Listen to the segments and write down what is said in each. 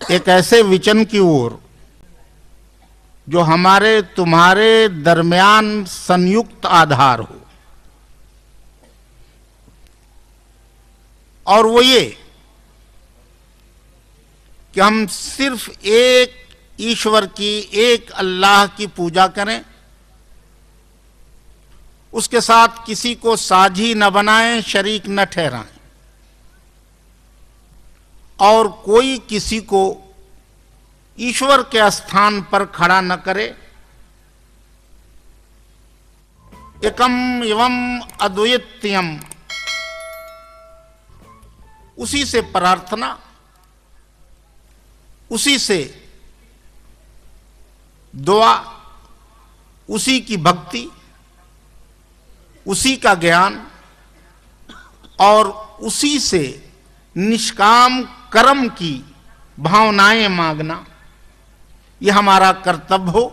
एक ऐसे विचन की ओर जो हमारे तुम्हारे दरमियान संयुक्त आधार हो, और वो ये कि हम सिर्फ एक ईश्वर की, एक अल्लाह की पूजा करें, उसके साथ किसी को साझी न बनाएं, शरीक न ठहराएं, और कोई किसी को ईश्वर के स्थान पर खड़ा न करे। एकम एवं अद्वितीयम, उसी से प्रार्थना, उसी से दुआ, उसी की भक्ति, उसी का ज्ञान और उसी से निष्काम कर्म की भावनाएं मांगना, यह हमारा कर्तव्य हो।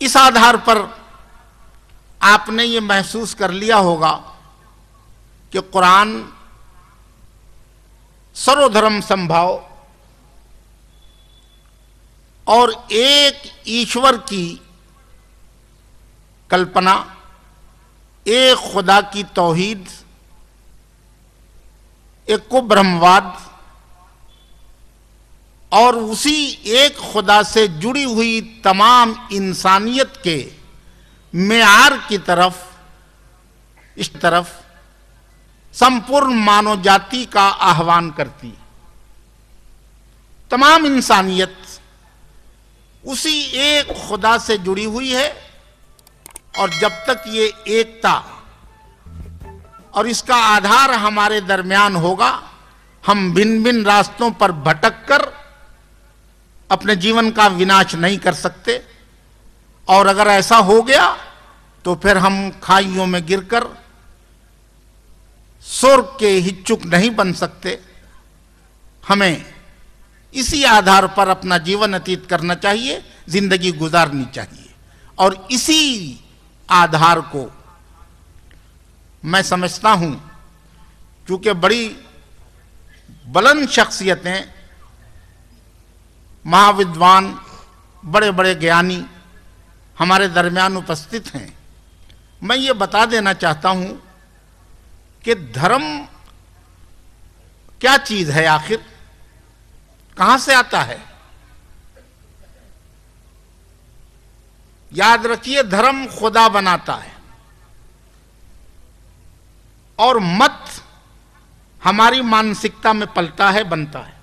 इस आधार पर आपने ये महसूस कर लिया होगा कि कुरान सर्वधर्म समभाव और एक ईश्वर की कल्पना, एक खुदा की तौहीद, एक को ब्रह्मवाद और उसी एक खुदा से जुड़ी हुई तमाम इंसानियत के मेयार की तरफ, इस तरफ संपूर्ण मानव जाति का आह्वान करती। तमाम इंसानियत उसी एक खुदा से जुड़ी हुई है, और जब तक ये एकता और इसका आधार हमारे दरमियान होगा, हम भिन्न भिन्न रास्तों पर भटक कर अपने जीवन का विनाश नहीं कर सकते। और अगर ऐसा हो गया तो फिर हम खाइयों में गिरकर स्वर्ग के हिच्चुक नहीं बन सकते। हमें इसी आधार पर अपना जीवन व्यतीत करना चाहिए, जिंदगी गुजारनी चाहिए, और इसी आधार को मैं समझता हूं, क्योंकि बड़ी बुलंद शख्सियतें, महाविद्वान, बड़े बड़े ज्ञानी हमारे दरमियान उपस्थित हैं। मैं ये बता देना चाहता हूं कि धर्म क्या चीज है, आखिर कहां से आता है। याद रखिए, धर्म खुदा बनाता है और मत हमारी मानसिकता में पलता है, बनता है।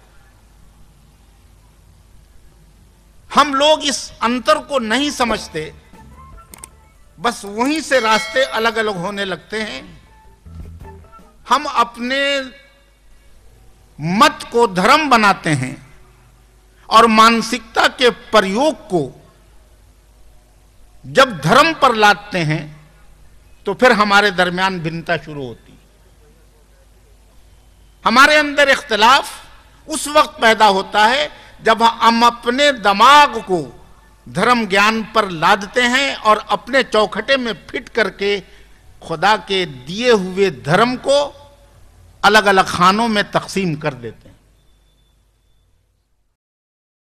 हम लोग इस अंतर को नहीं समझते, बस वहीं से रास्ते अलग अलग होने लगते हैं। हम अपने मत को धर्म बनाते हैं और मानसिकता के प्रयोग को जब धर्म पर लादते हैं तो फिर हमारे दरमियान भिन्नता शुरू होती है। हमारे अंदर इख्तिलाफ उस वक्त पैदा होता है जब हम अपने दिमाग को धर्म ज्ञान पर लादते हैं और अपने चौखटे में फिट करके खुदा के दिए हुए धर्म को अलग अलग खानों में तकसीम कर देते हैं।